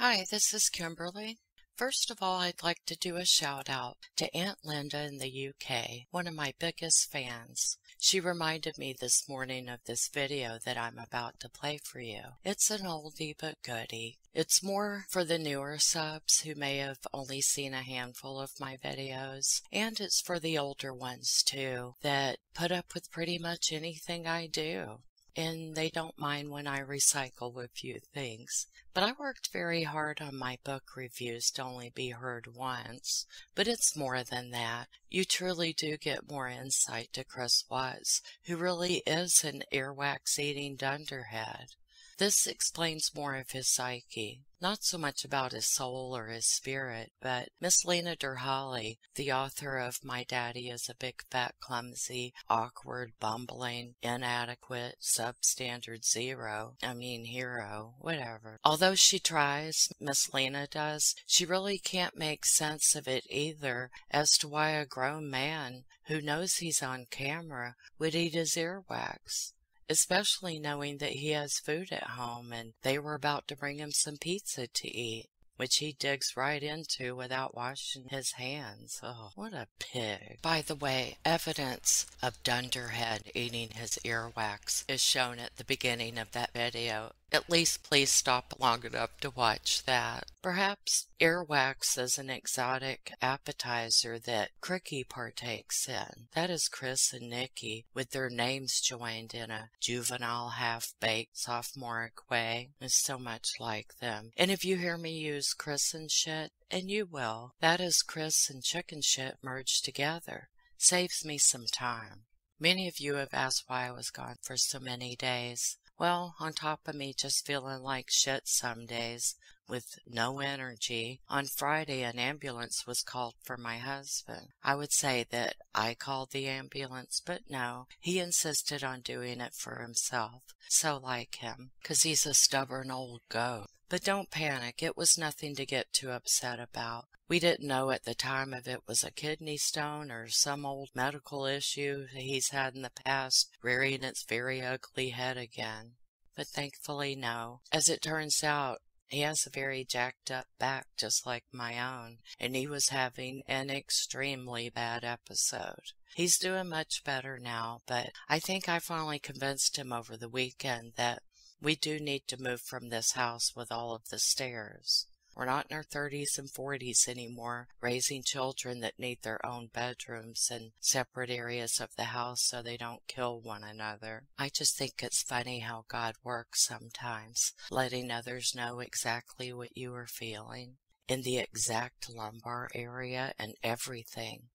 Hi, this is Kimberly. First of all, I'd like to do a shout out to Aunt Linda in the UK, one of my biggest fans. She reminded me this morning of this video that I'm about to play for you. It's an oldie but goodie. It's more for the newer subs who may have only seen a handful of my videos, and it's for the older ones too that put up with pretty much anything I do. And they don't mind when I recycle a few things. But I worked very hard on my book reviews to only be heard once. But it's more than that. You truly do get more insight to Chris Watts, who really is an earwax eating dunderhead. This explains more of his psyche. Not so much about his soul or his spirit, but Miss Lena Derhally, the author of My Daddy is a Big Fat Clumsy, Awkward, Bumbling, Inadequate, Substandard Hero, whatever. Although she tries, Miss Lena does, she really can't make sense of it either as to why a grown man who knows he's on camera would eat his earwax. Especially knowing that he has food at home and they were about to bring him some pizza to eat, which he digs right into without washing his hands. Oh, what a pig. By the way, evidence of Dunderhead eating his earwax is shown at the beginning of that video. At least please stop long enough to watch that. Perhaps earwax is an exotic appetizer that Cricky partakes in. That is Chris and Nikki, with their names joined in a juvenile, half-baked, sophomoric way. It's so much like them. And if you hear me use Chris and shit, and you will, that is Chris and chicken shit merged together. Saves me some time. Many of you have asked why I was gone for so many days. Well, on top of me just feeling like shit some days, with no energy, on Friday an ambulance was called for my husband. I would say that I called the ambulance, but no, he insisted on doing it for himself. So like him, 'cause he's a stubborn old goat. But don't panic, it was nothing to get too upset about. We didn't know at the time if it was a kidney stone or some old medical issue he's had in the past rearing its very ugly head again. But thankfully no. As it turns out, he has a very jacked up back just like my own, and he was having an extremely bad episode. He's doing much better now, but I think I finally convinced him over the weekend that we do need to move from this house with all of the stairs. We're not in our 30s and 40s anymore, raising children that need their own bedrooms and separate areas of the house so they don't kill one another. I just think it's funny how God works sometimes, letting others know exactly what you are feeling, in the exact lumbar area and everything.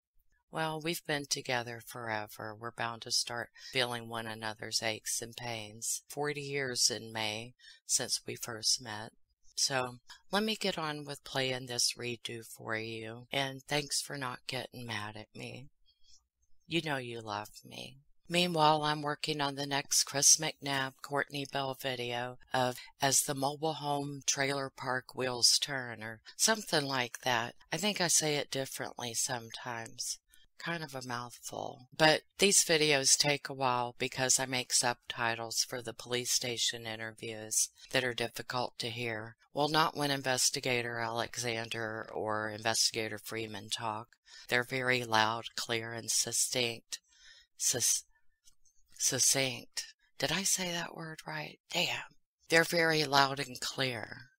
Well, we've been together forever. We're bound to start feeling one another's aches and pains. 40 years in May since we first met. So let me get on with playing this redo for you, and thanks for not getting mad at me. You know you love me. Meanwhile, I'm working on the next Chris McNabb, Courtney Bell video of As the Mobile Home Trailer Park Wheels Turn, or something like that. I think I say it differently sometimes. Kind of a mouthful. But these videos take a while because I make subtitles for the police station interviews that are difficult to hear. Well, not when Investigator Alexander or Investigator Freeman talk. They're very loud, clear, and succinct. Succinct. Did I say that word right? Damn. They're very loud and clear.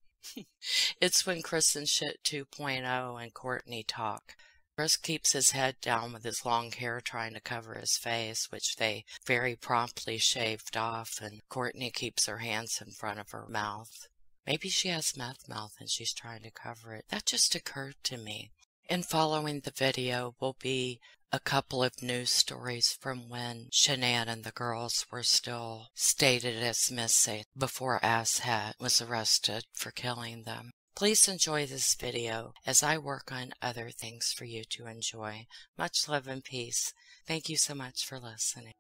It's when Chris and Shit 2.0 and Courtney talk. Chris keeps his head down with his long hair trying to cover his face, which they very promptly shaved off, and Courtney keeps her hands in front of her mouth. Maybe she has meth mouth and she's trying to cover it. That just occurred to me. And following the video will be a couple of news stories from when Shanann and the girls were still stated as missing before Asshat was arrested for killing them. Please enjoy this video as I work on other things for you to enjoy. Much love and peace. Thank you so much for listening.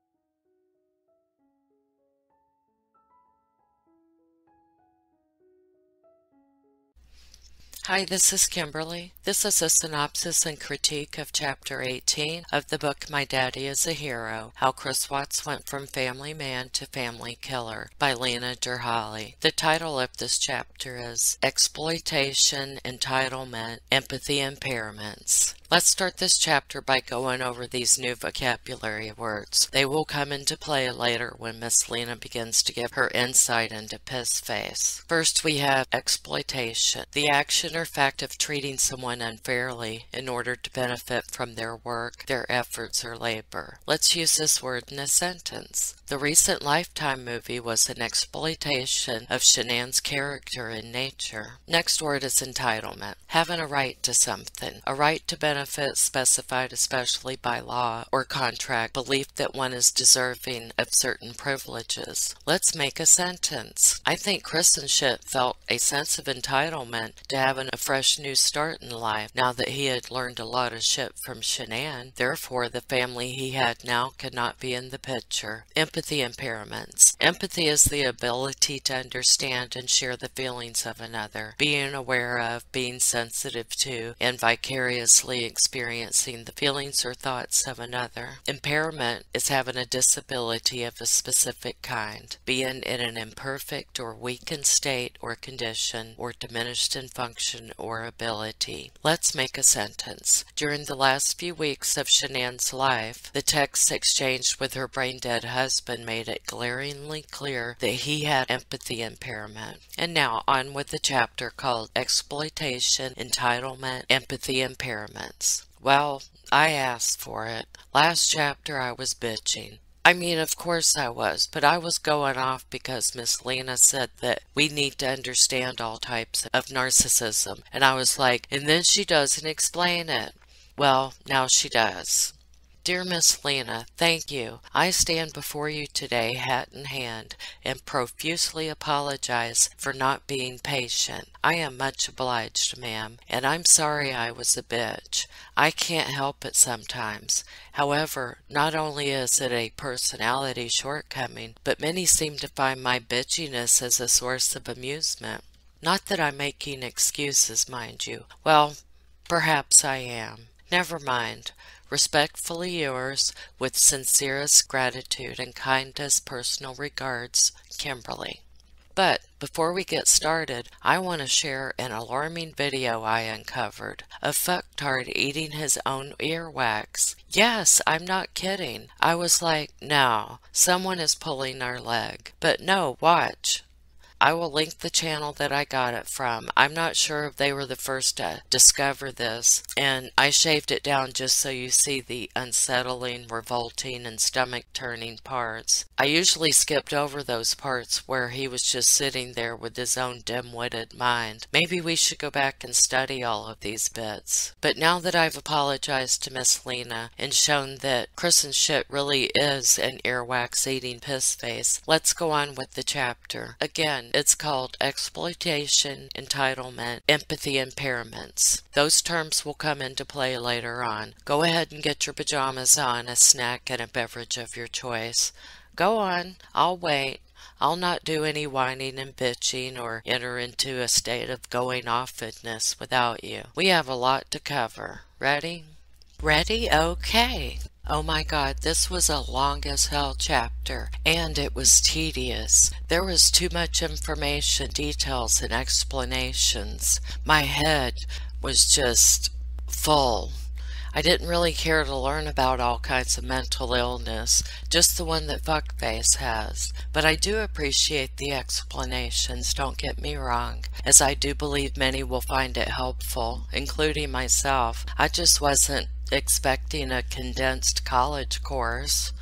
Hi, this is Kimberly. This is a synopsis and critique of Chapter 18 of the book My Daddy is a Hero, How Chris Watts Went from Family Man to Family Killer by Lena Derhally. The title of this chapter is Exploitation, Entitlement, Empathy Impairments. Let's start this chapter by going over these new vocabulary words. They will come into play later when Miss Lena begins to give her insight into piss face. First we have exploitation, the action or fact of treating someone unfairly in order to benefit from their work, their efforts, or labor. Let's use this word in a sentence. The recent Lifetime movie was an exploitation of Shanann's character in nature. Next word is entitlement, having a right to something, a right to benefit specified especially by law or contract, belief that one is deserving of certain privileges. Let's make a sentence. I think Chris and Shit felt a sense of entitlement to having a fresh new start in life now that he had learned a lot of shit from Shanann. Therefore, the family he had now could not be in the picture. Empathy impairments. Empathy is the ability to understand and share the feelings of another, being aware of, being sensitive to, and vicariously experiencing the feelings or thoughts of another. Impairment is having a disability of a specific kind, being in an imperfect or weakened state or condition, or diminished in function or ability. Let's make a sentence. During the last few weeks of Shanann's life, the texts exchanged with her brain-dead husband made it glaringly clear that he had empathy impairment. And now on with the chapter called Exploitation, Entitlement, Empathy Impairments. Well, I asked for it. Last chapter I was bitching. I mean, of course I was, but I was going off because Miss Lena said that we need to understand all types of narcissism. And I was like, and then she doesn't explain it. Well, now she does. Dear Miss Lena, thank you. I stand before you today, hat in hand, and profusely apologize for not being patient. I am much obliged, ma'am, and I'm sorry I was a bitch. I can't help it sometimes. However, not only is it a personality shortcoming, but many seem to find my bitchiness as a source of amusement. Not that I'm making excuses, mind you. Well, perhaps I am. Never mind. Respectfully yours, with sincerest gratitude and kindest personal regards, Kimberley. But before we get started, I want to share an alarming video I uncovered. A fucktard eating his own earwax. Yes, I'm not kidding. I was like, no, someone is pulling our leg. But no, watch. I will link the channel that I got it from. I'm not sure if they were the first to discover this, and I shaved it down just so you see the unsettling, revolting, and stomach-turning parts. I usually skipped over those parts where he was just sitting there with his own dim-witted mind. Maybe we should go back and study all of these bits. But now that I've apologized to Miss Lena and shown that Chris and Shit really is an earwax-eating piss face, let's go on with the chapter. Again, it's called Exploitation, Entitlement, Empathy Impairments. Those terms will come into play later on. Go ahead and get your pajamas on, a snack, and a beverage of your choice. Go on, I'll wait. I'll not do any whining and bitching or enter into a state of going-offness without you. We have a lot to cover. Ready? Ready? Okay. Oh my God, this was a long as hell chapter, and it was tedious. There was too much information, details, and explanations. My head was just full. I didn't really care to learn about all kinds of mental illness, just the one that Fuckface has. But I do appreciate the explanations, don't get me wrong, as I do believe many will find it helpful, including myself. I just wasn't expecting a condensed college course.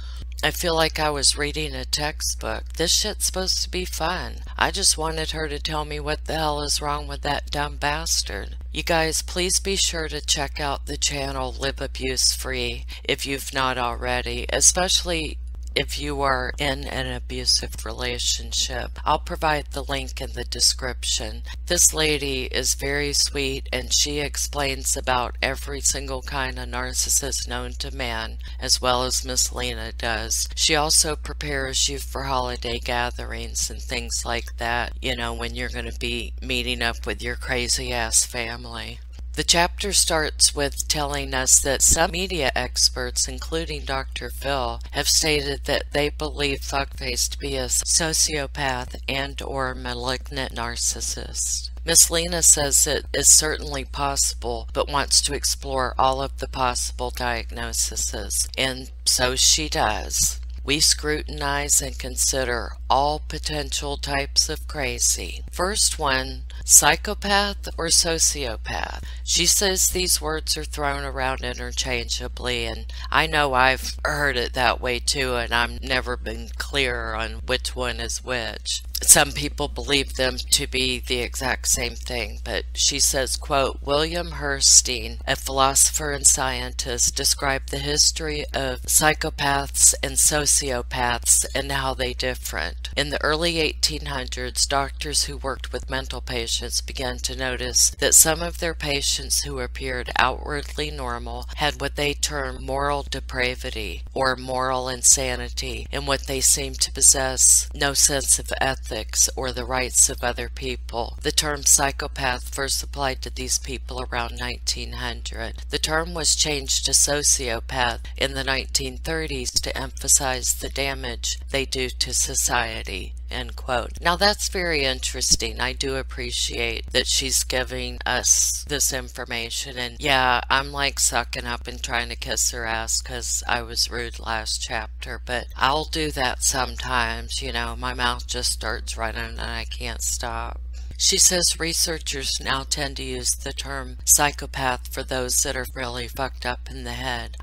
I feel like I was reading a textbook. This shit's supposed to be fun. I just wanted her to tell me what the hell is wrong with that dumb bastard. You guys, please be sure to check out the channel Live Abuse Free if you've not already, especially if you are in an abusive relationship. I'll provide the link in the description. This lady is very sweet, and she explains about every single kind of narcissist known to man, as well as Miss Lena does. She also prepares you for holiday gatherings and things like that, you know, when you're going to be meeting up with your crazy ass family. The chapter starts with telling us that some media experts, including Dr. Phil, have stated that they believe Fuckface to be a sociopath and or malignant narcissist. Miss Lena says it is certainly possible, but wants to explore all of the possible diagnoses, and so she does. We scrutinize and consider all potential types of crazy. First one, psychopath or sociopath. She says these words are thrown around interchangeably, and I know I've heard it that way too, and I've never been clear on which one is which. Some people believe them to be the exact same thing, but she says, quote, William Herstein, a philosopher and scientist, described the history of psychopaths and sociopaths and how they different. In the early 1800s, doctors who worked with mental patients began to notice that some of their patients who appeared outwardly normal had what they term moral depravity or moral insanity, in what they seemed to possess no sense of ethics or the rights of other people. The term psychopath first applied to these people around 1900. The term was changed to sociopath in the 1930s to emphasize the damage they do to society. End quote. Now that's very interesting. I do appreciate that she's giving us this information, and yeah, I'm like sucking up and trying to kiss her ass because I was rude last chapter, but I'll do that sometimes, you know, my mouth just starts running and I can't stop. She says researchers now tend to use the term psychopath for those that are really fucked up in the head.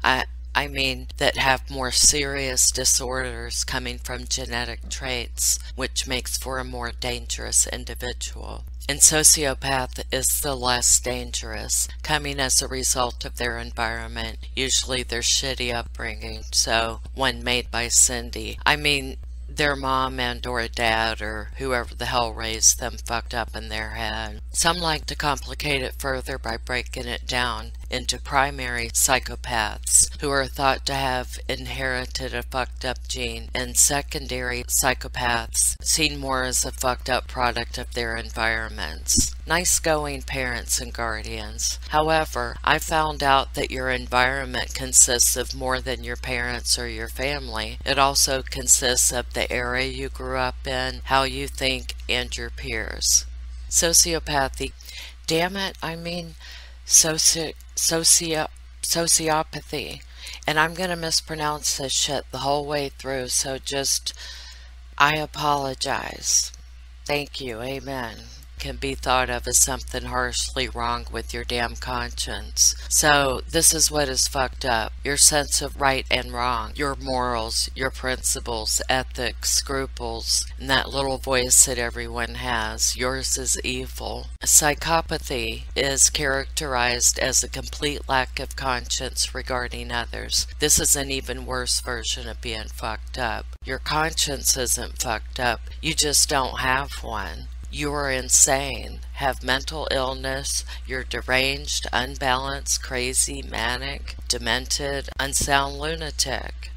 I mean, that have more serious disorders coming from genetic traits, which makes for a more dangerous individual. And sociopath is the less dangerous, coming as a result of their environment, usually their shitty upbringing, so one made by Cindy. I mean, their mom and or a dad or whoever the hell raised them fucked up in their head. Some like to complicate it further by breaking it down into primary psychopaths who are thought to have inherited a fucked up gene, and secondary psychopaths seen more as a fucked up product of their environments. Nice going, parents and guardians. However, I found out that your environment consists of more than your parents or your family. It also consists of the area you grew up in, how you think, and your peers. Sociopathy. Damn it, I mean sociopathy. And I'm gonna mispronounce this shit the whole way through, so just, I apologize. Thank you, amen. Can be thought of as something harshly wrong with your damn conscience. So this is what is fucked up. Your sense of right and wrong, your morals, your principles, ethics, scruples, and that little voice that everyone has. Yours is evil. Psychopathy is characterized as a complete lack of conscience regarding others. This is an even worse version of being fucked up. Your conscience isn't fucked up. You just don't have one. You are insane, have mental illness, you're deranged, unbalanced, crazy, manic, demented, unsound lunatic.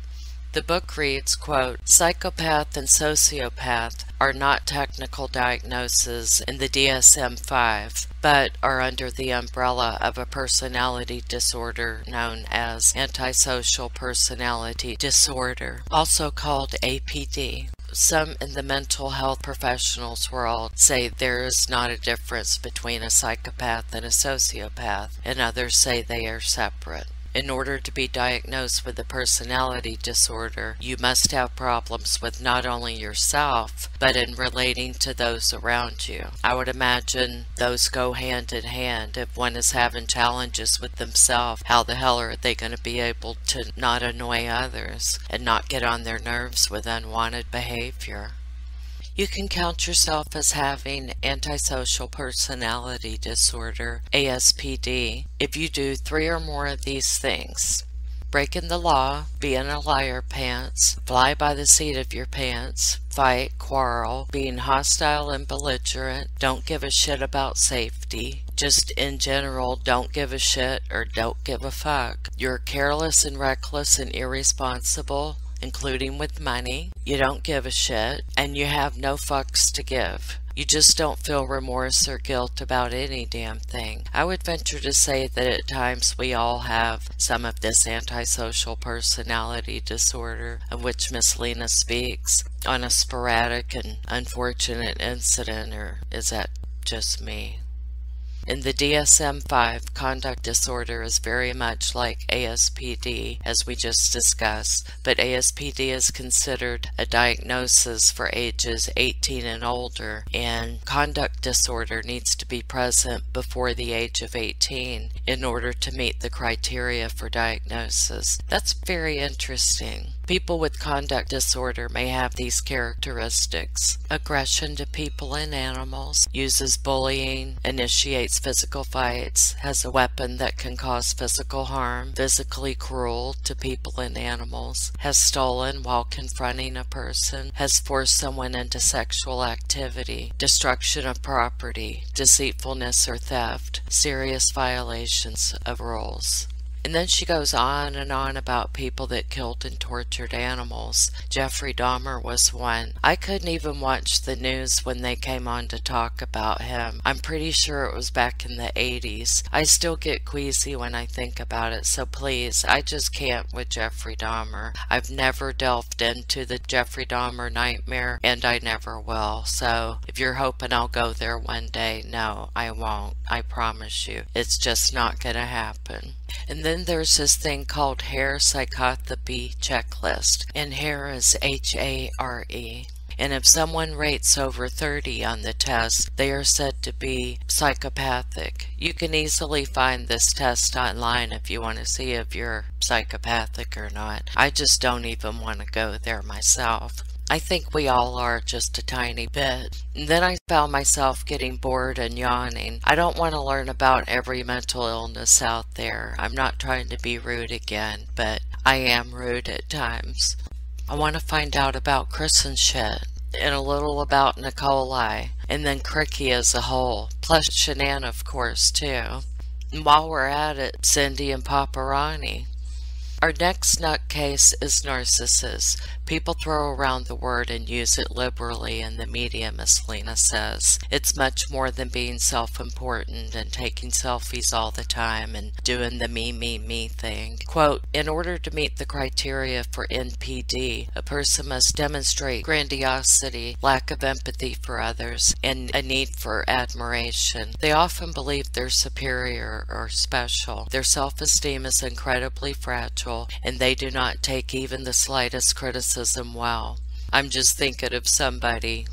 The book reads, quote, psychopath and sociopath are not technical diagnoses in the DSM-5, but are under the umbrella of a personality disorder known as antisocial personality disorder, also called APD. Some in the mental health professionals world say there is not a difference between a psychopath and a sociopath, and others say they are separate. In order to be diagnosed with a personality disorder, you must have problems with not only yourself, but in relating to those around you. I would imagine those go hand in hand. If one is having challenges with themselves, how the hell are they going to be able to not annoy others and not get on their nerves with unwanted behavior? You can count yourself as having antisocial personality disorder, ASPD, if you do 3 or more of these things. breaking the law, being a liar pants, fly by the seat of your pants, fight, quarrel, being hostile and belligerent, don't give a shit about safety, just in general don't give a shit or don't give a fuck. You're careless and reckless and irresponsible, including with money. You don't give a shit, and you have no fucks to give. You just don't feel remorse or guilt about any damn thing. I would venture to say that at times we all have some of this antisocial personality disorder of which Miss Lena speaks on a sporadic and unfortunate incident, or is that just me? In the DSM-5, conduct disorder is very much like ASPD, as we just discussed, but ASPD is considered a diagnosis for ages 18 and older, and conduct disorder needs to be present before the age of 18 in order to meet the criteria for diagnosis. That's very interesting. People with conduct disorder may have these characteristics: aggression to people and animals, uses bullying, initiates physical fights, has a weapon that can cause physical harm, physically cruel to people and animals, has stolen while confronting a person, has forced someone into sexual activity, destruction of property, deceitfulness or theft, serious violations of rules. And then she goes on and on about people that killed and tortured animals. Jeffrey Dahmer was one. I couldn't even watch the news when they came on to talk about him. I'm pretty sure it was back in the 80s. I still get queasy when I think about it, so please, I just can't with Jeffrey Dahmer. I've never delved into the Jeffrey Dahmer nightmare, and I never will. So if you're hoping I'll go there one day, no, I won't. I promise you. It's just not gonna happen. And then there's this thing called Hare Psychotherapy Checklist, and Hare is H-A-R-E. And if someone rates over 30 on the test, they are said to be psychopathic. You can easily find this test online if you want to see if you're psychopathic or not. I just don't even want to go there myself. I think we all are, just a tiny bit. And then I found myself getting bored and yawning. I don't want to learn about every mental illness out there. I'm not trying to be rude again, but I am rude at times. I want to find out about Chris and shit, and a little about Nicoli, and then Cricky as a whole, plus Shanann, of course, too. And while we're at it, Cindy and Paparani. Our next nutcase is narcissist. People throw around the word and use it liberally in the media, Miss Lena says. It's much more than being self-important and taking selfies all the time and doing the me thing. Quote, in order to meet the criteria for NPD, a person must demonstrate grandiosity, lack of empathy for others, and a need for admiration. They often believe they're superior or special. Their self-esteem is incredibly fragile, and they do not take even the slightest criticism well. I'm just thinking of somebody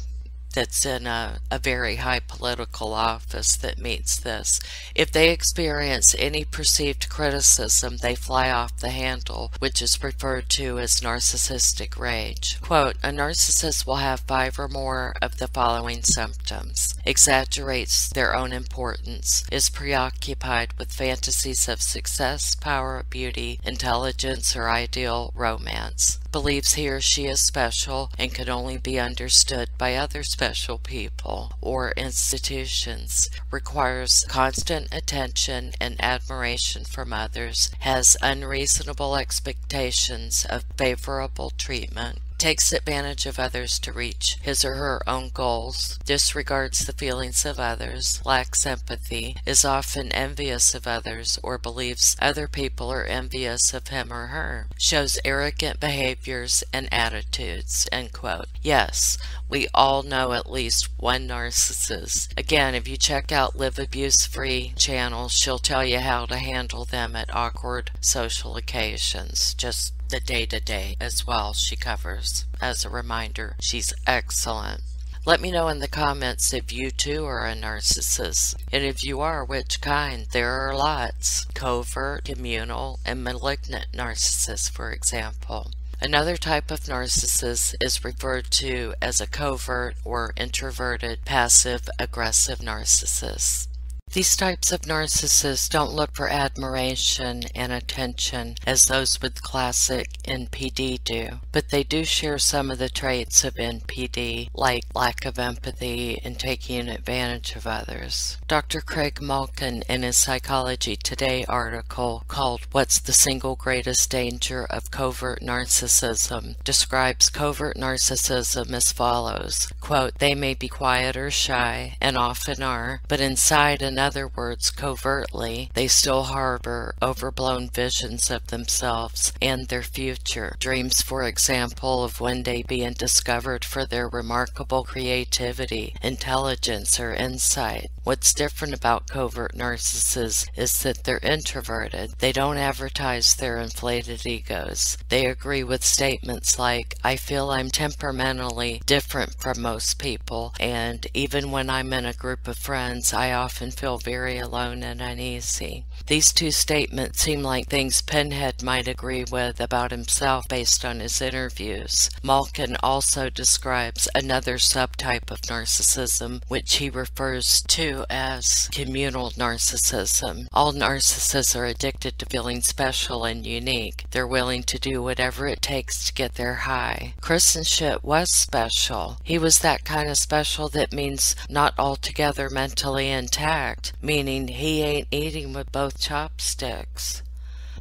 that's in a very high political office that meets this. If they experience any perceived criticism, they fly off the handle, which is referred to as narcissistic rage. Quote, a narcissist will have 5 or more of the following symptoms: exaggerates their own importance, is preoccupied with fantasies of success, power, beauty, intelligence, or ideal romance, believes he or she is special and can only be understood by other special people or institutions, requires constant attention and admiration from others, has unreasonable expectations of favorable treatment, takes advantage of others to reach his or her own goals, disregards the feelings of others, lacks empathy, is often envious of others or believes other people are envious of him or her, shows arrogant behaviors and attitudes, end quote. Yes, we all know at least one narcissist. Again, if you check out Live Abuse Free channel, she'll tell you how to handle them at awkward social occasions. Just the day-to-day as well she covers. As a reminder, she's excellent. Let me know in the comments if you too are a narcissist, and if you are, which kind. There are lots. Covert, communal, and malignant narcissists, for example. Another type of narcissist is referred to as a covert or introverted passive-aggressive narcissist. These types of narcissists don't look for admiration and attention as those with classic NPD do, but they do share some of the traits of NPD, like lack of empathy and taking advantage of others. Dr. Craig Malkin, in his Psychology Today article called "What's the Single Greatest Danger of Covert Narcissism?" describes covert narcissism as follows, quote, "They may be quiet or shy, and often are, but inside, in other words, covertly, they still harbor overblown visions of themselves and their future. Dreams, for example, of one day being discovered for their remarkable creativity, intelligence, or insight. What's different about covert narcissists is that they're introverted. They don't advertise their inflated egos. They agree with statements like, 'I feel I'm temperamentally different from most people, and even when I'm in a group of friends, I often feel very alone and uneasy.' These two statements seem like things Pinhead might agree with about himself based on his interviews. Malkin also describes another subtype of narcissism, which he refers to as communal narcissism. All narcissists are addicted to feeling special and unique. They're willing to do whatever it takes to get their high. Christenship was special. He was that kind of special that means not altogether mentally intact, meaning he ain't eating with both chopsticks.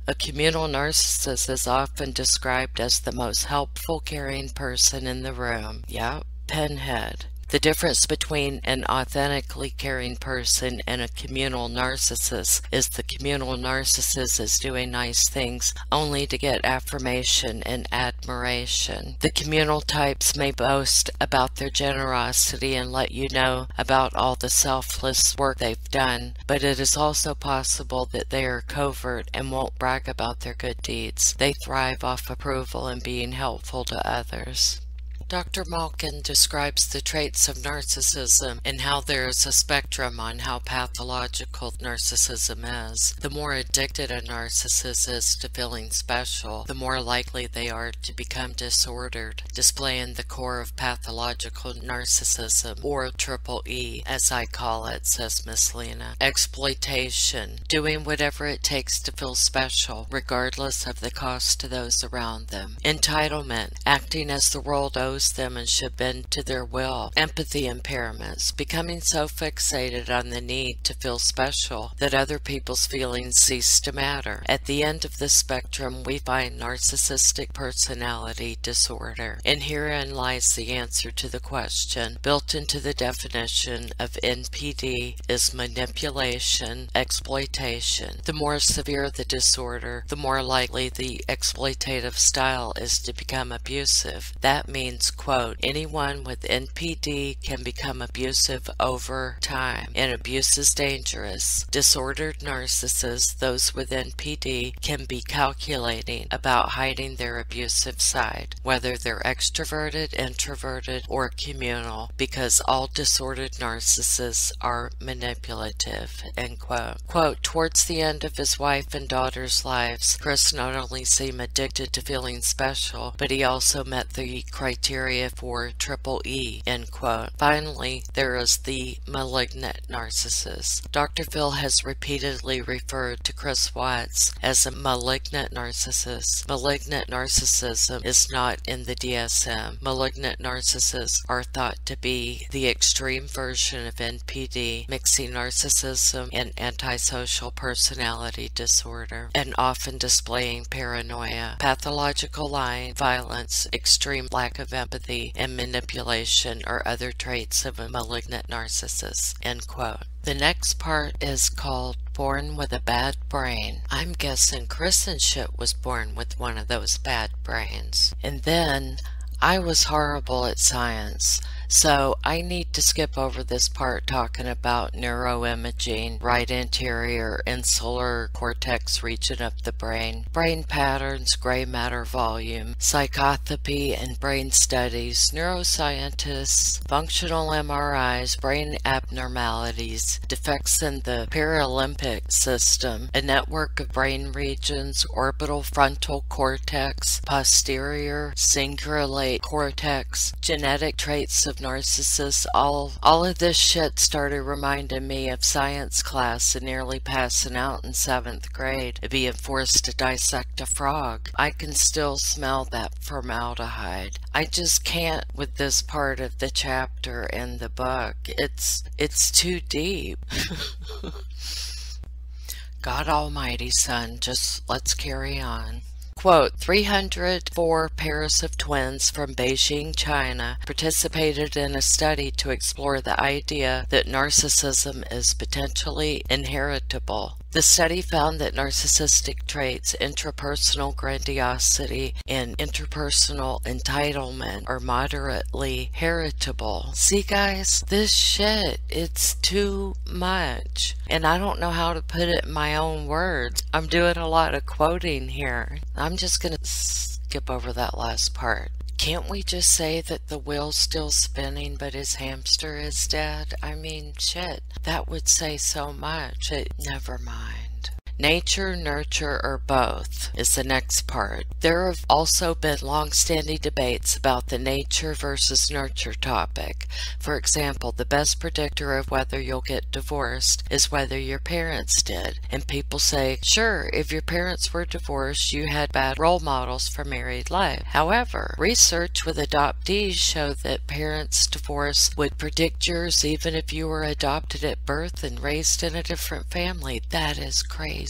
A communal narcissist is often described as the most helpful, caring person in the room. Yep, Pinhead. The difference between an authentically caring person and a communal narcissist is the communal narcissist is doing nice things only to get affirmation and admiration. The communal types may boast about their generosity and let you know about all the selfless work they've done, but it is also possible that they are covert and won't brag about their good deeds. They thrive off approval and being helpful to others. Dr. Malkin describes the traits of narcissism and how there is a spectrum on how pathological narcissism is. The more addicted a narcissist is to feeling special, the more likely they are to become disordered, displaying the core of pathological narcissism, or triple E, as I call it, says Miss Lena. Exploitation, doing whatever it takes to feel special, regardless of the cost to those around them. Entitlement, acting as the world owes them and should bend to their will. Empathy impairments, becoming so fixated on the need to feel special that other people's feelings cease to matter. At the end of the spectrum, we find narcissistic personality disorder, and herein lies the answer to the question. Built into the definition of NPD is manipulation, exploitation. The more severe the disorder, the more likely the exploitative style is to become abusive. That means, quote, anyone with NPD can become abusive over time, and abuse is dangerous. Disordered narcissists, those with NPD, can be calculating about hiding their abusive side, whether they're extroverted, introverted, or communal, because all disordered narcissists are manipulative, end quote. Quote, towards the end of his wife and daughter's lives, Chris not only seemed addicted to feeling special, but he also met the criteria for triple E, end quote. Finally, there is the malignant narcissist. Dr. Phil has repeatedly referred to Chris Watts as a malignant narcissist. Malignant narcissism is not in the DSM. Malignant narcissists are thought to be the extreme version of NPD, mixing narcissism and antisocial personality disorder, and often displaying paranoia, pathological lying, violence, extreme lack of empathy, and manipulation or other traits of a malignant narcissist, end quote. The next part is called Born with a Bad Brain. I'm guessing Christenship was born with one of those bad brains. And then, I was horrible at science, so I need to skip over this part talking about neuroimaging, right anterior insular cortex region of the brain, brain patterns, gray matter volume, psychotherapy and brain studies, neuroscientists, functional MRIs, brain abnormalities, abnormalities, defects in the Paralympic system, a network of brain regions, orbital frontal cortex, posterior cingulate cortex, genetic traits of narcissists. All of this shit started reminding me of science class and nearly passing out in 7th grade and being forced to dissect a frog. I can still smell that formaldehyde. I just can't with this part of the chapter in the book. It's too deep. God almighty, son, just let's carry on. Quote, 304 pairs of twins from Beijing, China participated in a study to explore the idea that narcissism is potentially inheritable. The study found that narcissistic traits, intrapersonal grandiosity, and interpersonal entitlement are moderately heritable. See, guys, this shit, it's too much. And I don't know how to put it in my own words. I'm doing a lot of quoting here. I'm just going to skip over that last part. Can't we just say that the wheel's still spinning but his hamster is dead? I mean, shit, that would say so much. Never mind. Nature, nurture, or both is the next part. There have also been long-standing debates about the nature versus nurture topic. For example, the best predictor of whether you'll get divorced is whether your parents did. And people say, sure, if your parents were divorced, you had bad role models for married life. However, research with adoptees show that parents' divorce would predict yours even if you were adopted at birth and raised in a different family. That is crazy.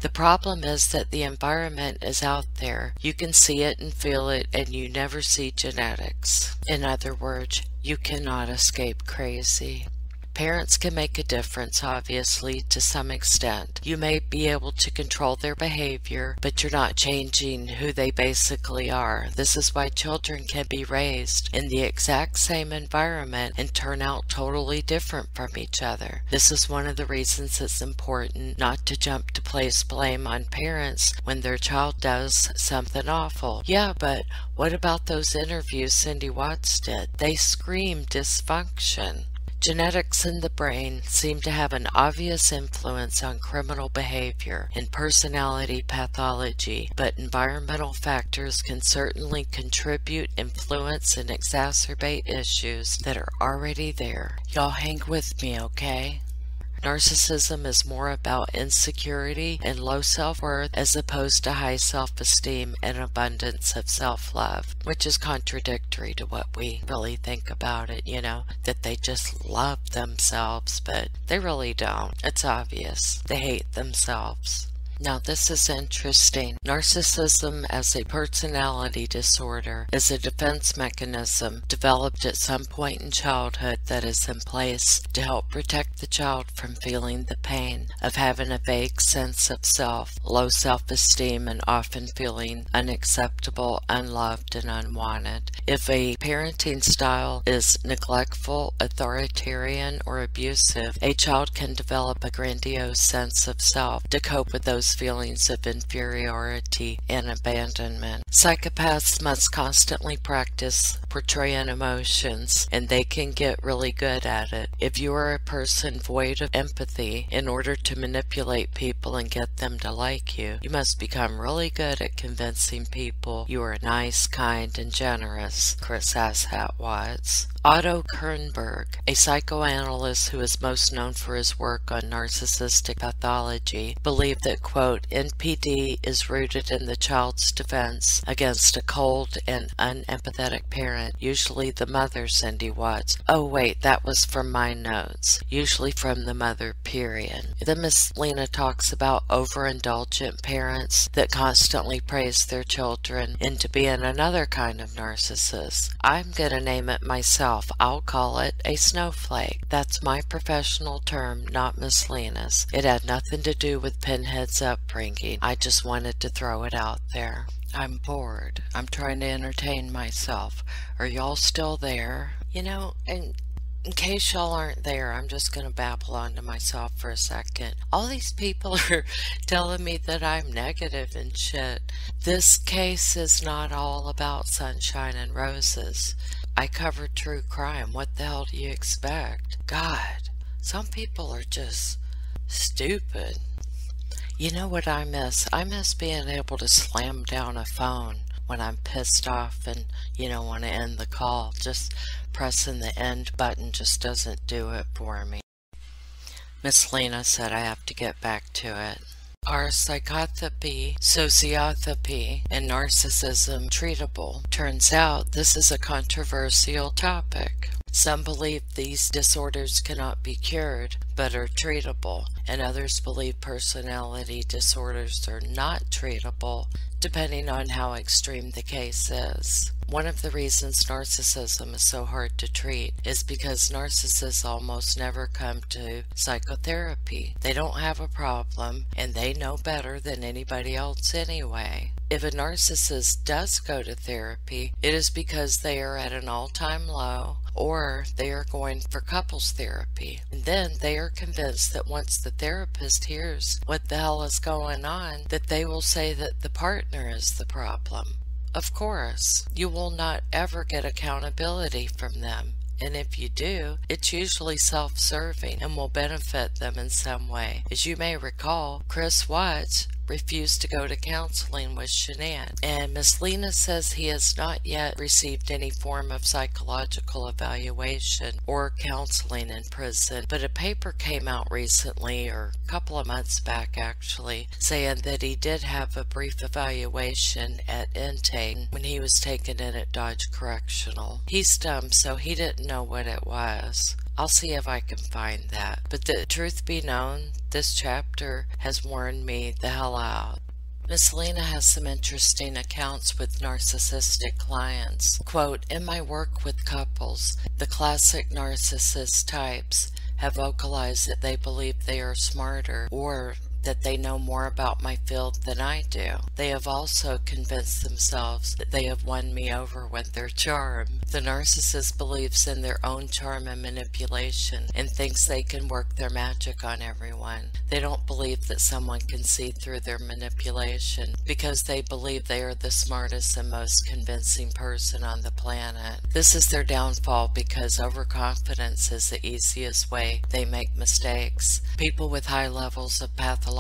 The problem is that the environment is out there. You can see it and feel it, and you never see genetics. In other words, you cannot escape crazy. Parents can make a difference, obviously, to some extent. You may be able to control their behavior, but you're not changing who they basically are. This is why children can be raised in the exact same environment and turn out totally different from each other. This is one of the reasons it's important not to jump to place blame on parents when their child does something awful. Yeah, but what about those interviews Cindy Watts did? They scream dysfunction. Genetics in the brain seem to have an obvious influence on criminal behavior and personality pathology, but environmental factors can certainly contribute, influence, and exacerbate issues that are already there. Y'all hang with me, okay? Narcissism is more about insecurity and low self-worth as opposed to high self-esteem and abundance of self-love, which is contradictory to what we really think about it, you know, that they just love themselves, but they really don't. It's obvious. They hate themselves. Now this is interesting. Narcissism as a personality disorder is a defense mechanism developed at some point in childhood that is in place to help protect the child from feeling the pain of having a vague sense of self, low self-esteem, and often feeling unacceptable, unloved, and unwanted. If a parenting style is neglectful, authoritarian, or abusive, a child can develop a grandiose sense of self to cope with those feelings of inferiority and abandonment. Psychopaths must constantly practice portraying emotions, and they can get really good at it. If you are a person void of empathy, in order to manipulate people and get them to like you, you must become really good at convincing people you are nice, kind, and generous. Chris Asshat Watts. Otto Kernberg, a psychoanalyst who is most known for his work on narcissistic pathology, believed that, quote, NPD is rooted in the child's defense against a cold and unempathetic parent, usually the mother, Cindy Watts. Oh wait, that was from my notes. Usually from the mother, period. Then Miss Lena talks about overindulgent parents that constantly praise their children into being another kind of narcissist. I'm gonna name it myself. I'll call it a snowflake. That's my professional term, not Miss Lena's. It had nothing to do with Pinhead's upbringing. I just wanted to throw it out there. I'm bored. I'm trying to entertain myself. Are y'all still there? You know, and in case y'all aren't there, I'm just going to babble on to myself for a second. All these people are telling me that I'm negative and shit. This case is not all about sunshine and roses. I cover true crime. What the hell do you expect? God, Some people are just stupid. You know what I miss? I miss being able to slam down a phone when I'm pissed off and, want to end the call. Just pressing the end button just doesn't do it for me. Miss Lena said I have to get back to it. Are psychopathy, sociopathy, and narcissism treatable? Turns out this is a controversial topic. Some believe these disorders cannot be cured, but are treatable, and others believe personality disorders are not treatable, depending on how extreme the case is. One of the reasons narcissism is so hard to treat is because narcissists almost never come to psychotherapy. They don't have a problem, and they know better than anybody else anyway. If a narcissist does go to therapy, it is because they are at an all-time low, or they are going for couples therapy. And then they are convinced that once the therapist hears what the hell is going on, that they will say that the partner is the problem. Of course, you will not ever get accountability from them. And if you do, it's usually self-serving and will benefit them in some way. As you may recall, Chris Watts refused to go to counseling with Shanann, and Miss Lena says he has not yet received any form of psychological evaluation or counseling in prison, but a paper came out recently, or a couple of months back actually, saying that he did have a brief evaluation at intake when he was taken in at Dodge Correctional. He's dumb, so he didn't know what it was. I'll see if I can find that. But the truth be known, this chapter has worn me the hell out. Miss Lena has some interesting accounts with narcissistic clients. Quote, in my work with couples, the classic narcissist types have vocalized that they believe they are smarter or that they know more about my field than I do. They have also convinced themselves that they have won me over with their charm. The narcissist believes in their own charm and manipulation and thinks they can work their magic on everyone. They don't believe that someone can see through their manipulation because they believe they are the smartest and most convincing person on the planet. This is their downfall because overconfidence is the easiest way they make mistakes. People with high levels of pathological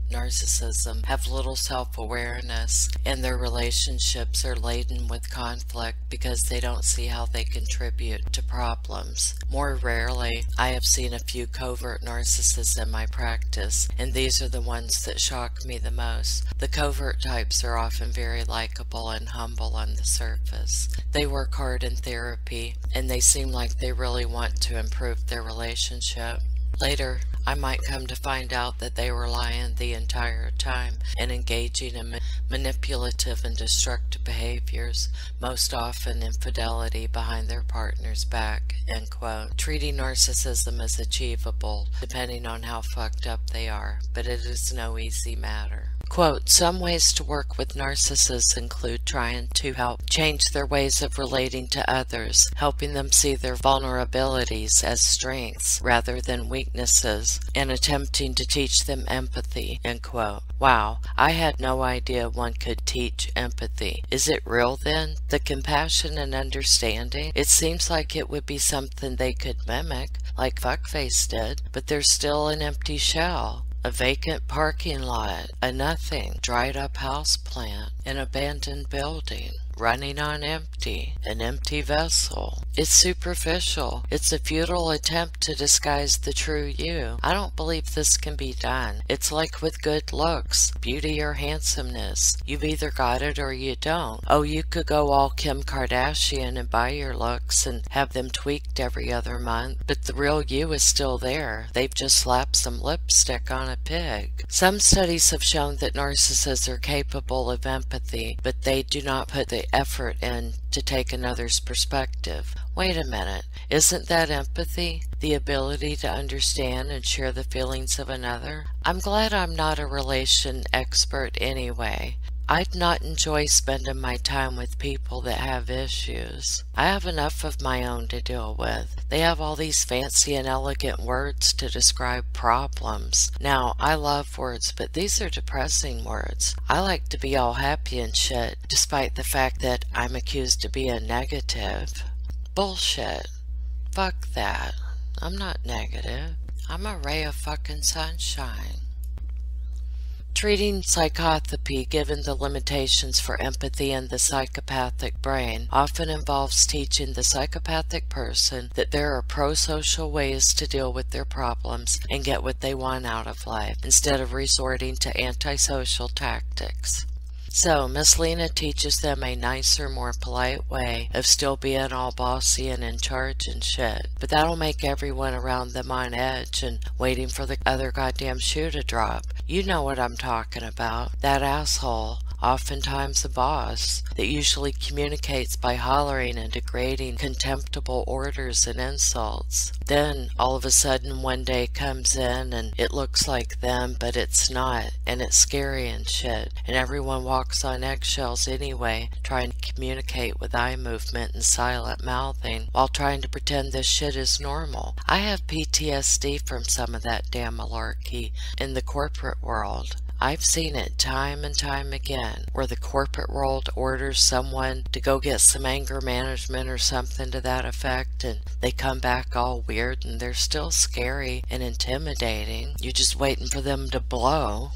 narcissism have little self-awareness, and their relationships are laden with conflict because they don't see how they contribute to problems. More rarely, I have seen a few covert narcissists in my practice, and these are the ones that shock me the most. The covert types are often very likable and humble on the surface. They work hard in therapy, and they seem like they really want to improve their relationship. Later, I might come to find out that they were lying the entire time and engaging in manipulative and destructive behaviors, most often infidelity behind their partner's back, end quote. Treating narcissism is achievable, depending on how fucked up they are, but it is no easy matter. Quote, some ways to work with narcissists include trying to help change their ways of relating to others, helping them see their vulnerabilities as strengths rather than weaknesses, and attempting to teach them empathy, end quote. Wow, I had no idea one could teach empathy. Is it real then? The compassion and understanding? It seems like it would be something they could mimic, like Fuckface did, but there's still an empty shell. A vacant parking lot, a nothing, dried up house plant, an abandoned building, running on empty, an empty vessel. It's superficial. It's a futile attempt to disguise the true you. I don't believe this can be done. It's like with good looks, beauty or handsomeness. You've either got it or you don't. Oh, you could go all Kim Kardashian and buy your looks and have them tweaked every other month, but the real you is still there. They've just slapped some lipstick on a pig. Some studies have shown that narcissists are capable of empathy, but they do not put the effort in to take another's perspective. Wait a minute, isn't that empathy? The ability to understand and share the feelings of another? I'm glad I'm not a relation expert anyway. I'd not enjoy spending my time with people that have issues. I have enough of my own to deal with. They have all these fancy and elegant words to describe problems. Now, I love words, but these are depressing words. I like to be all happy and shit, despite the fact that I'm accused of being negative. Bullshit. Fuck that. I'm not negative. I'm a ray of fucking sunshine. Treating psychopathy, given the limitations for empathy in the psychopathic brain, often involves teaching the psychopathic person that there are pro-social ways to deal with their problems and get what they want out of life, instead of resorting to antisocial tactics. So, Miss Lena teaches them a nicer, more polite way of still being all bossy and in charge and shit. But that'll make everyone around them on edge and waiting for the other goddamn shoe to drop. You know what I'm talking about. That asshole, oftentimes a boss, that usually communicates by hollering and degrading contemptible orders and insults. Then, all of a sudden, one day comes in and it looks like them, but it's not, and it's scary and shit, and everyone walks on eggshells anyway, trying to communicate with eye movement and silent mouthing, while trying to pretend this shit is normal. I have PTSD from some of that damn malarkey in the corporate world. I've seen it time and time again, where the corporate world orders someone to go get some anger management or something to that effect, and they come back all weird and they're still scary and intimidating. You're just waiting for them to blow.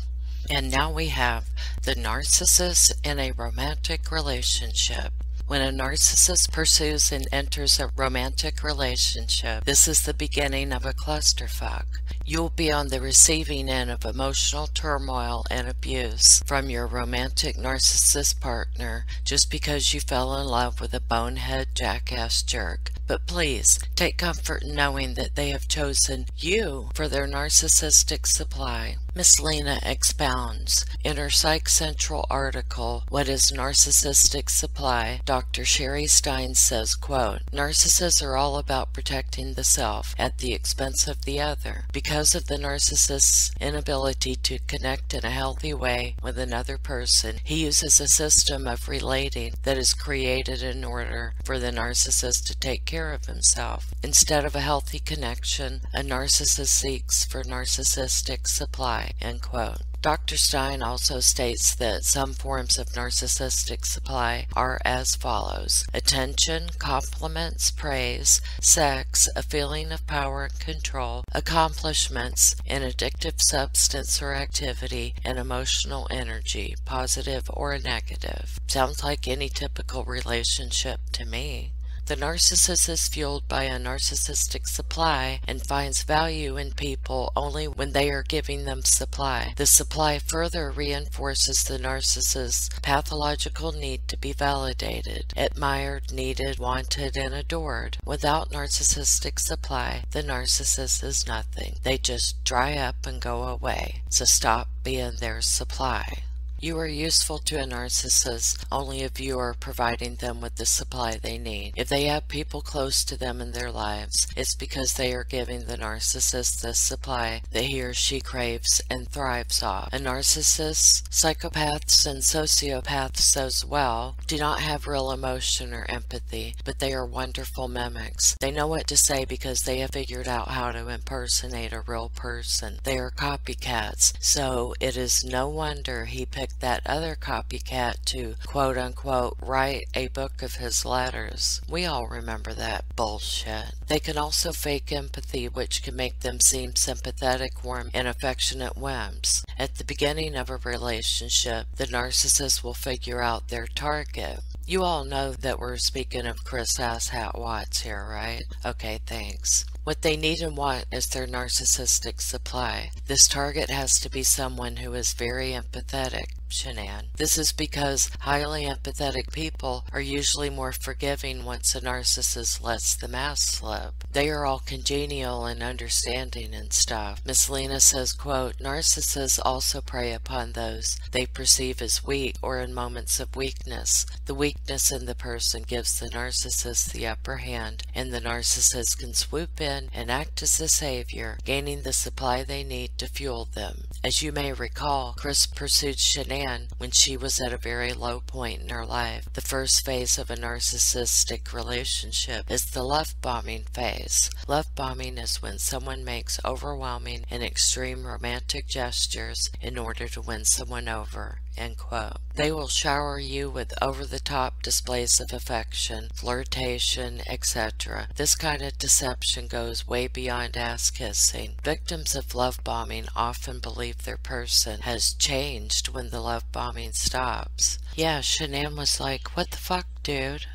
And now we have the narcissist in a romantic relationship. When a narcissist pursues and enters a romantic relationship, this is the beginning of a clusterfuck. You'll be on the receiving end of emotional turmoil and abuse from your romantic narcissist partner just because you fell in love with a bonehead jackass jerk. But please, take comfort in knowing that they have chosen you for their narcissistic supply. Miss Lena expounds. In her Psych Central article, What is Narcissistic Supply?, Dr. Sherry Stein says, quote, narcissists are all about protecting the self at the expense of the other. Because of the narcissist's inability to connect in a healthy way with another person, he uses a system of relating that is created in order for the narcissist to take care of himself. Instead of a healthy connection, a narcissist seeks for narcissistic supply, end quote. Dr. Stein also states that some forms of narcissistic supply are as follows: attention, compliments, praise, sex, a feeling of power and control, accomplishments, an addictive substance or activity, and emotional energy, positive or negative. Sounds like any typical relationship to me. The narcissist is fueled by a narcissistic supply and finds value in people only when they are giving them supply. The supply further reinforces the narcissist's pathological need to be validated, admired, needed, wanted, and adored. Without narcissistic supply, the narcissist is nothing. They just dry up and go away. So stop being their supply. You are useful to a narcissist only if you are providing them with the supply they need. If they have people close to them in their lives, it's because they are giving the narcissist the supply that he or she craves and thrives off. A narcissist, psychopaths, and sociopaths as well do not have real emotion or empathy, but they are wonderful mimics. They know what to say because they have figured out how to impersonate a real person. They are copycats, so it is no wonder he picked that other copycat to quote-unquote write a book of his letters. We all remember that bullshit. They can also fake empathy, which can make them seem sympathetic, warm, and affectionate wimps. At the beginning of a relationship, the narcissist will figure out their target. You all know that we're speaking of Chris Asshat Watts here, right? Okay, thanks. What they need and want is their narcissistic supply. This target has to be someone who is very empathetic. Shenan. This is because highly empathetic people are usually more forgiving once a narcissist lets the mask slip. They are all congenial and understanding and stuff. Miss Lena says, quote, narcissists also prey upon those they perceive as weak or in moments of weakness. The weakness in the person gives the narcissist the upper hand, and the narcissist can swoop in and act as the savior, gaining the supply they need to fuel them. As you may recall, Chris pursued Shenan Shanann when she was at a very low point in her life. The first phase of a narcissistic relationship is the love bombing phase. Love bombing is when someone makes overwhelming and extreme romantic gestures in order to win someone over. End quote. They will shower you with over-the-top displays of affection, flirtation, etc. This kind of deception goes way beyond ass-kissing. Victims of love bombing often believe their person has changed when the love bombing stops. Yeah, Shanann was like, what the fuck, dude?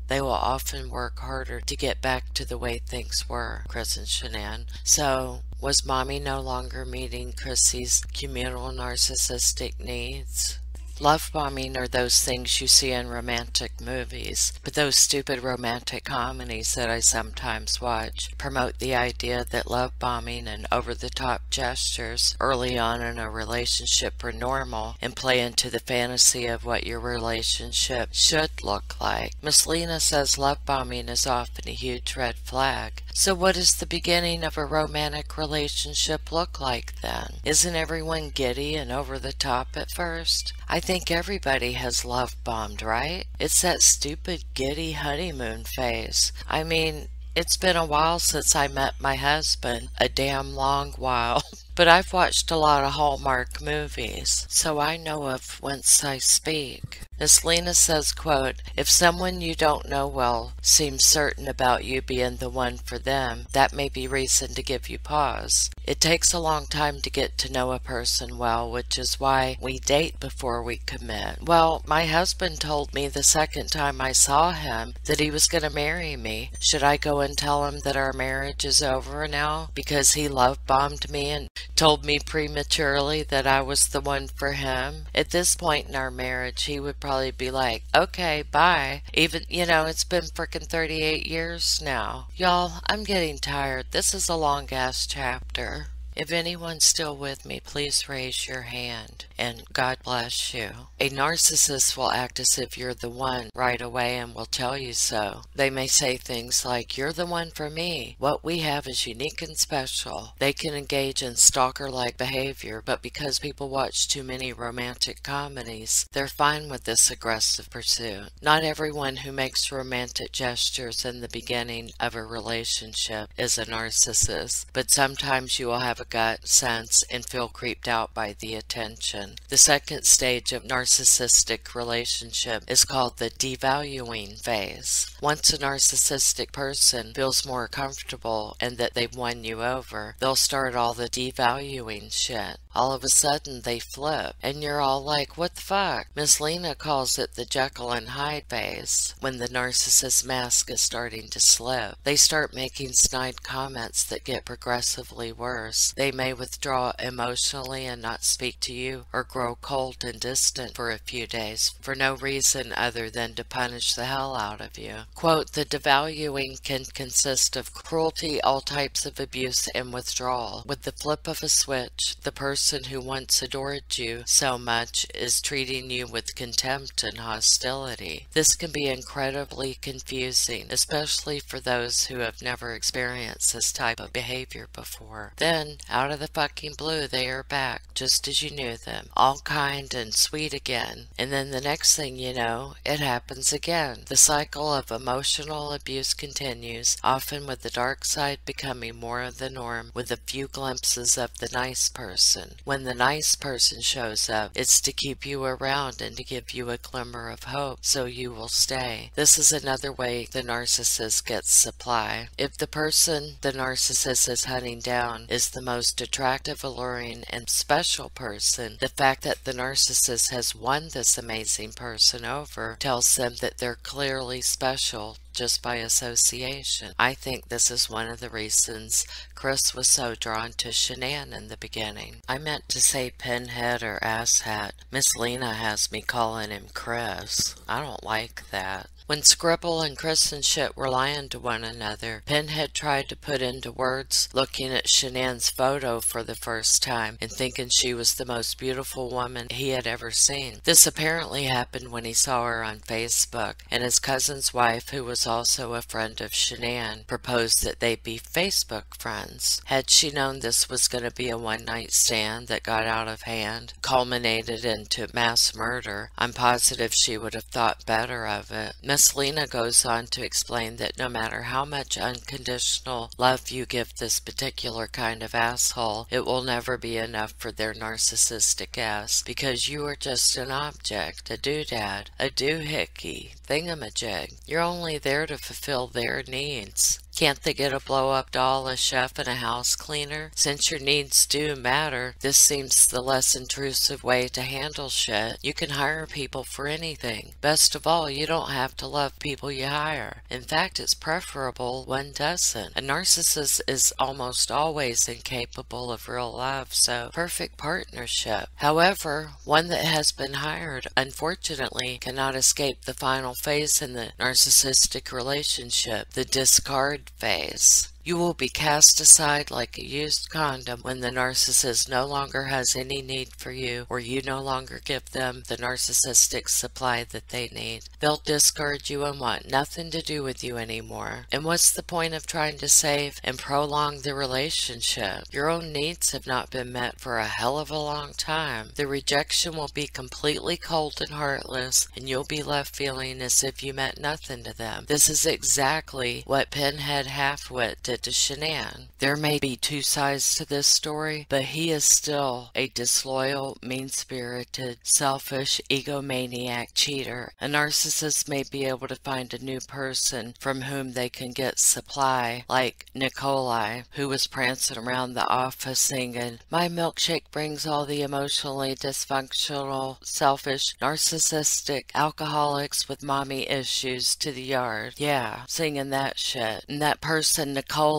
They will often work harder to get back to the way things were, Chris and Shanann. So, was Mommy no longer meeting Chrissy's communal narcissistic needs? Love bombing are those things you see in romantic movies, but those stupid romantic comedies that I sometimes watch promote the idea that love bombing and over-the-top gestures early on in a relationship are normal and play into the fantasy of what your relationship should look like. Miss Lena says love bombing is often a huge red flag. So what does the beginning of a romantic relationship look like then? Isn't everyone giddy and over the top at first? I think everybody has love bombed, right? It's that stupid giddy honeymoon phase. I mean, it's been a while since I met my husband, a damn long while. But I've watched a lot of Hallmark movies, so I know of whence I speak. Miss Lena says, quote, if someone you don't know well seems certain about you being the one for them, that may be reason to give you pause. It takes a long time to get to know a person well, which is why we date before we commit. Well, my husband told me the second time I saw him that he was going to marry me. Should I go and tell him that our marriage is over now because he love bombed me and told me prematurely that I was the one for him? At this point in our marriage, he would probably be like, okay, bye. Even, it's been frickin' 38 years now. Y'all, I'm getting tired. This is a long-ass chapter. If anyone's still with me, please raise your hand, and God bless you. A narcissist will act as if you're the one right away and will tell you so. They may say things like, you're the one for me. What we have is unique and special. They can engage in stalker-like behavior, but because people watch too many romantic comedies, they're fine with this aggressive pursuit. Not everyone who makes romantic gestures in the beginning of a relationship is a narcissist, but sometimes you will have a gut sense and feel creeped out by the attention. The second stage of narcissistic relationship is called the devaluing phase. Once a narcissistic person feels more comfortable and that they've won you over, they'll start all the devaluing shit. All of a sudden they flip, and you're all like, what the fuck? Miss Lena calls it the Jekyll and Hyde phase, when the narcissist mask is starting to slip. They start making snide comments that get progressively worse. They may withdraw emotionally and not speak to you, or grow cold and distant for a few days, for no reason other than to punish the hell out of you. Quote, the devaluing can consist of cruelty, all types of abuse, and withdrawal. With the flip of a switch, the person who once adored you so much is treating you with contempt and hostility. This can be incredibly confusing, especially for those who have never experienced this type of behavior before. Then, out of the fucking blue, they are back, just as you knew them, all kind and sweet again. And then the next thing you know, it happens again. The cycle of emotional abuse continues, often with the dark side becoming more of the norm, with a few glimpses of the nice person. When the nice person shows up, it's to keep you around and to give you a glimmer of hope so you will stay. This is another way the narcissist gets supply. If the person the narcissist is hunting down is the most attractive, alluring, and special person, the fact that the narcissist has won this amazing person over tells them that they're clearly special just by association. I think this is one of the reasons Chris was so drawn to Shanann in the beginning. I meant to say pinhead or asshat. Miss Lena has me calling him Chris. I don't like that. When Scribble and Chris and shit were lying to one another, Pinhead tried to put into words looking at Shanann's photo for the first time and thinking she was the most beautiful woman he had ever seen. This apparently happened when he saw her on Facebook, and his cousin's wife, who was also a friend of Shanann, proposed that they be Facebook friends. Had she known this was going to be a one-night stand that got out of hand, culminated into mass murder, I'm positive she would have thought better of it. Miss Lena goes on to explain that no matter how much unconditional love you give this particular kind of asshole, it will never be enough for their narcissistic ass, because you are just an object, a doodad, a doohickey, thingamajig. You're only there to fulfill their needs. Can't they get a blow-up doll, a chef, and a house cleaner? Since your needs do matter, this seems the less intrusive way to handle shit. You can hire people for anything. Best of all, you don't have to love people you hire. In fact, it's preferable one doesn't. A narcissist is almost always incapable of real love, so perfect partnership. However, one that has been hired, unfortunately, cannot escape the final phase in the narcissistic relationship, the discard phase. You will be cast aside like a used condom when the narcissist no longer has any need for you, or you no longer give them the narcissistic supply that they need. They'll discard you and want nothing to do with you anymore. And what's the point of trying to save and prolong the relationship? Your own needs have not been met for a hell of a long time. The rejection will be completely cold and heartless, and you'll be left feeling as if you meant nothing to them. This is exactly what Pinhead Halfwit did to Shanann. There may be two sides to this story, but he is still a disloyal, mean-spirited, selfish, egomaniac cheater. A narcissist may be able to find a new person from whom they can get supply, like Nikolai, who was prancing around the office singing, "My milkshake brings all the emotionally dysfunctional, selfish, narcissistic alcoholics with mommy issues to the yard." Yeah, singing that shit. And that person, Nikolai,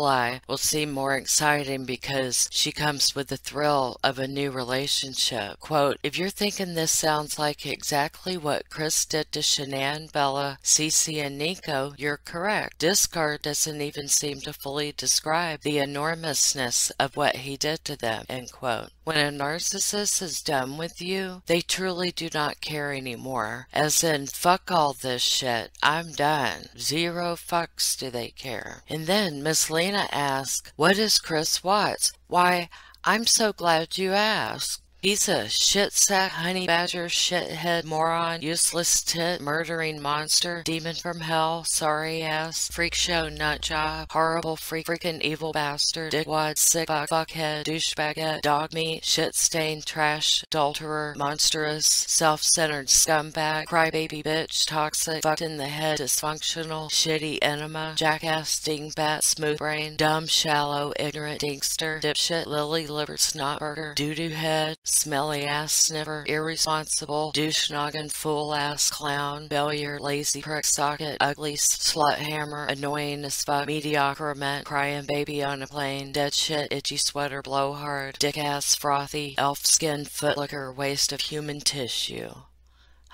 will seem more exciting because she comes with the thrill of a new relationship. Quote, "If you're thinking this sounds like exactly what Chris did to Shanann, Bella, Cece, and Nico, you're correct. Discard doesn't even seem to fully describe the enormousness of what he did to them." End quote. When a narcissist is done with you, they truly do not care anymore. As in, fuck all this shit, I'm done. Zero fucks do they care. And then Miss Lena asks, "What is Chris Watts?" Why, I'm so glad you asked. He's a shitsack, honey badger, shithead, moron, useless tit, murdering monster, demon from hell, sorry ass, freak show nutjob, horrible freaking evil bastard, dickwad, sick fuckhead, douchebagette, dog meat, shit-stained trash, adulterer, monstrous, self-centered scumbag, crybaby bitch, toxic, fucked in the head, dysfunctional, shitty enema, jackass, dingbat, smooth brain, dumb, shallow, ignorant, dinkster, dipshit, lily liver, snotburger, doo-doo head, smelly ass sniffer, irresponsible, douche noggin, fool ass clown, failure, lazy prick socket, ugly slut hammer, annoying as fuck, mediocre ment, crying baby on a plane, dead shit, itchy sweater, blowhard, dick ass, frothy, elf skin, footlicker, waste of human tissue.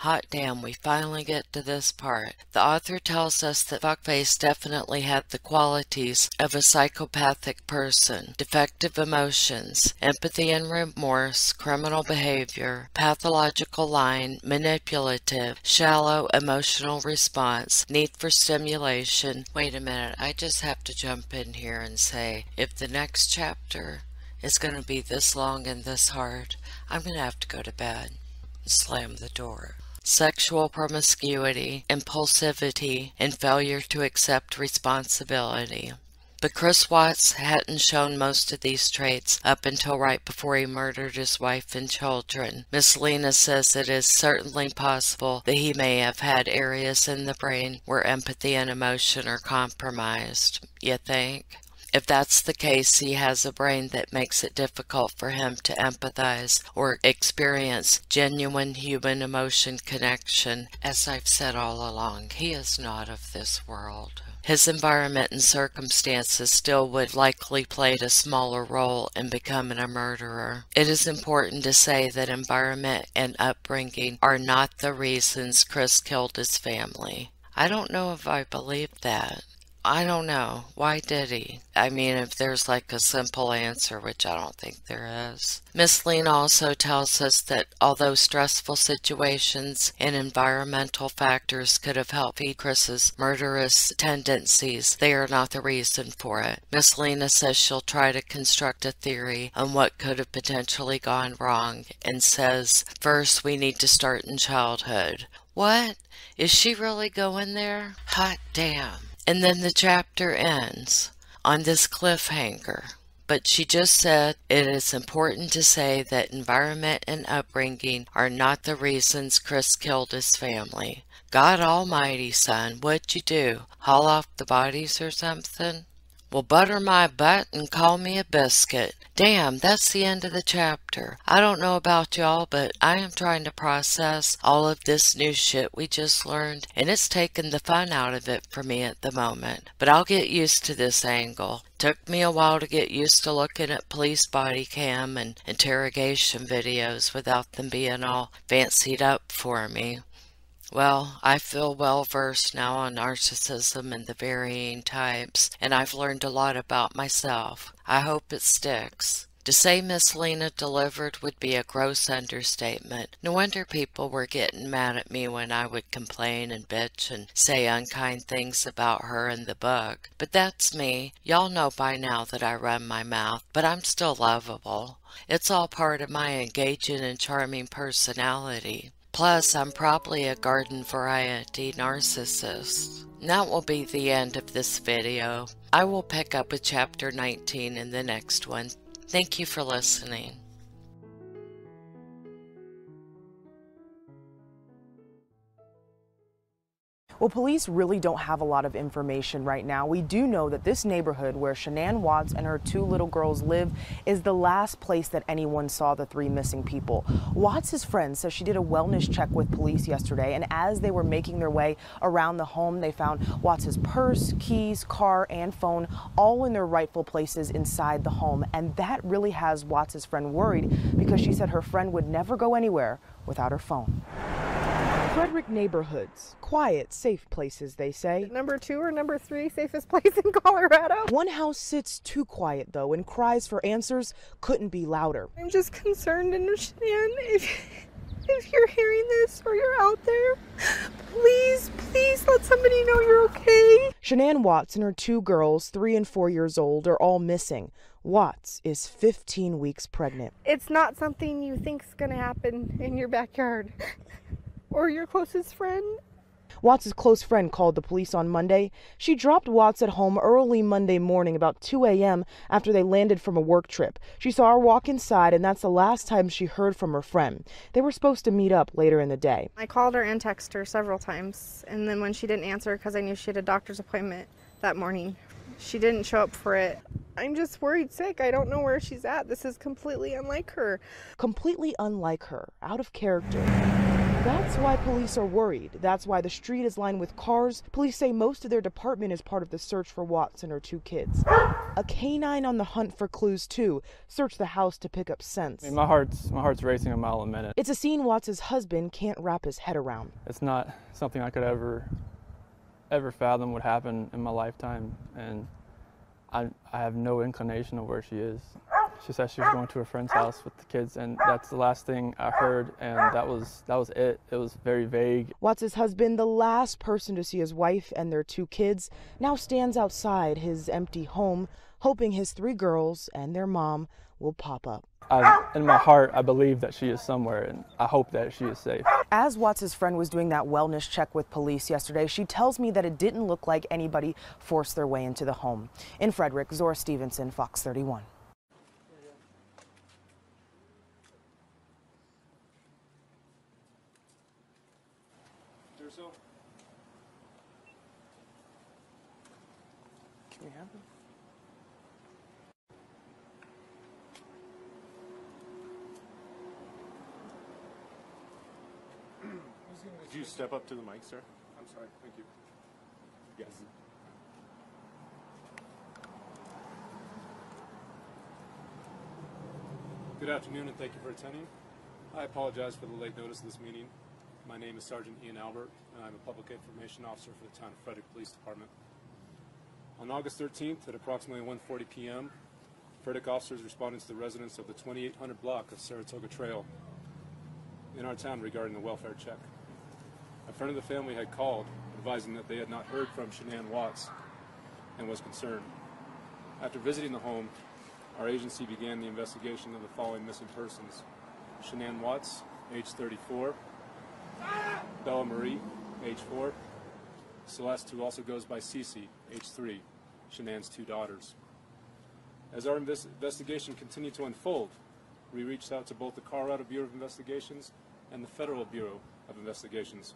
Hot damn, we finally get to this part. The author tells us that Fuckface definitely had the qualities of a psychopathic person. Defective emotions, empathy and remorse, criminal behavior, pathological lying, manipulative, shallow emotional response, need for stimulation. Wait a minute, I just have to jump in here and say, if the next chapter is going to be this long and this hard, I'm going to have to go to bed and slam the door. Sexual promiscuity, impulsivity, and failure to accept responsibility. But Chris Watts hadn't shown most of these traits up until right before he murdered his wife and children. Miss Lena says it is certainly possible that he may have had areas in the brain where empathy and emotion are compromised. You think? If that's the case, he has a brain that makes it difficult for him to empathize or experience genuine human emotion connection. As I've said all along, he is not of this world. His environment and circumstances still would likely played a smaller role in becoming a murderer. It is important to say that environment and upbringing are not the reasons Chris killed his family. I don't know if I believe that. I don't know. Why did he? I mean, if there's like a simple answer, which I don't think there is. Miss Lena also tells us that although stressful situations and environmental factors could have helped feed Chris's murderous tendencies, they are not the reason for it. Miss Lena says she'll try to construct a theory on what could have potentially gone wrong and says, first we need to start in childhood. What? Is she really going there? Hot damn. And then the chapter ends on this cliffhanger. But she just said it is important to say that environment and upbringing are not the reasons Chris killed his family. God almighty, son, what'd you do? Haul off the bodies or something? Well, butter my butt and call me a biscuit. Damn, that's the end of the chapter. I don't know about y'all, but I am trying to process all of this new shit we just learned, and it's taken the fun out of it for me at the moment. But I'll get used to this angle. Took me a while to get used to looking at police body cam and interrogation videos without them being all fancied up for me. Well, I feel well versed now on narcissism and the varying types, and I've learned a lot about myself. I hope it sticks. To say Miss Lena delivered would be a gross understatement. No wonder people were getting mad at me when I would complain and bitch and say unkind things about her and the book. But that's me. Y'all know by now that I run my mouth, but I'm still lovable. It's all part of my engaging and charming personality. Plus, I'm probably a garden variety narcissist. That will be the end of this video. I will pick up with chapter 19 in the next one. Thank you for listening. Well, police really don't have a lot of information right now. We do know that this neighborhood where Shanann Watts and her two little girls live is the last place that anyone saw the three missing people. Watts' friend says she did a wellness check with police yesterday, and as they were making their way around the home, they found Watts' purse, keys, car, and phone all in their rightful places inside the home. And that really has Watts' friend worried because she said her friend would never go anywhere without her phone. Frederick neighborhoods, quiet, safe places, they say. Number 2 or number 3 safest place in Colorado. One house sits too quiet, though, and cries for answers couldn't be louder. I'm just concerned and understand if you're hearing this or you're out there, please let somebody know you're okay. Shanann Watts and her two girls, 3 and 4 years old, are all missing. Watts is 15 weeks pregnant. It's not something you think's gonna happen in your backyard. Or your closest friend. Watts' close friend called the police on Monday. She dropped Watts at home early Monday morning about 2 a.m. after they landed from a work trip. She saw her walk inside, and that's the last time she heard from her friend. They were supposed to meet up later in the day. I called her and texted her several times, and then when she didn't answer because I knew she had a doctor's appointment that morning, she didn't show up for it. I'm just worried sick. I don't know where she's at. This is completely unlike her. Completely unlike her, out of character. That's why police are worried. That's why the street is lined with cars. Police say most of their department is part of the search for Watts and her two kids. A canine on the hunt for clues, too, searched the house to pick up scents. I mean, my heart's racing a mile a minute. It's a scene Watts' husband can't wrap his head around. It's not something I could ever fathom would happen in my lifetime, and I have no inclination of where she is. She said she was going to a friend's house with the kids, and that's the last thing I heard, and that was it. It was very vague. Watts' husband, the last person to see his wife and their two kids, now stands outside his empty home, hoping his 3 girls and their mom will pop up. In my heart, I believe that she is somewhere, and I hope that she is safe. As Watts' friend was doing that wellness check with police yesterday, she tells me that it didn't look like anybody forced their way into the home. In Frederick, Zora Stevenson, Fox 31. Can we have them? Could you step up to the mic, sir? I'm sorry. Thank you. Yes. Good afternoon, and thank you for attending. I apologize for the late notice of this meeting. My name is Sergeant Ian Albert, and I'm a Public Information Officer for the Town of Frederick Police Department. On August 13th at approximately 1:40 p.m., Frederick officers responded to the residents of the 2800 block of Saratoga Trail in our town regarding the welfare check. A friend of the family had called, advising that they had not heard from Shanann Watts and was concerned. After visiting the home, our agency began the investigation of the following missing persons: Shanann Watts, age 34, Bella Marie, age 4, Celeste, who also goes by Cece, age 3, Shanann's 2 daughters. As our investigation continued to unfold, we reached out to both the Colorado Bureau of Investigations and the Federal Bureau of Investigations.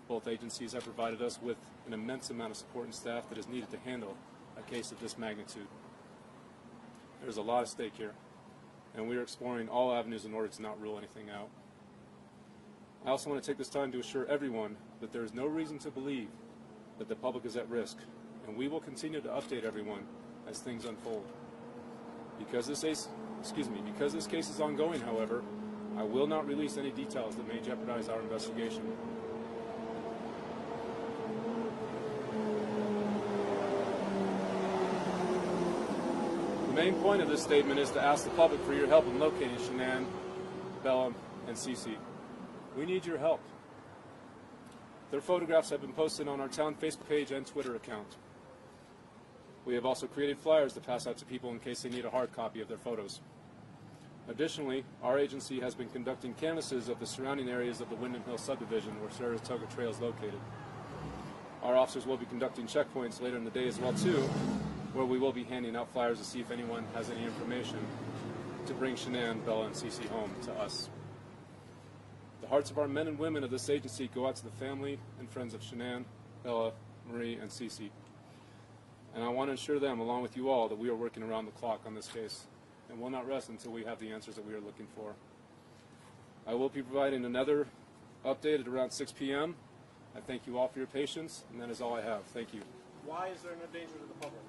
Both agencies have provided us with an immense amount of support and staff that is needed to handle a case of this magnitude. There's a lot at stake here, and we are exploring all avenues in order to not rule anything out. I also want to take this time to assure everyone that there is no reason to believe that the public is at risk, and we will continue to update everyone as things unfold. Because this case is ongoing, however, I will not release any details that may jeopardize our investigation. The main point of this statement is to ask the public for your help in locating Shanann, Bella, and Cece. We need your help. Their photographs have been posted on our town Facebook page and Twitter account. We have also created flyers to pass out to people in case they need a hard copy of their photos. Additionally, our agency has been conducting canvasses of the surrounding areas of the Windham Hill subdivision where Saratoga Trail is located. Our officers will be conducting checkpoints later in the day as well too, where we will be handing out flyers to see if anyone has any information to bring Shanann, Bella, and Cece home to us. The hearts of our men and women of this agency go out to the family and friends of Shanann, Bella, Marie, and Cece. And I want to assure them, along with you all, that we are working around the clock on this case and will not rest until we have the answers that we are looking for. I will be providing another update at around 6 p.m. I thank you all for your patience, and that is all I have. Thank you. Why is there no danger to the public?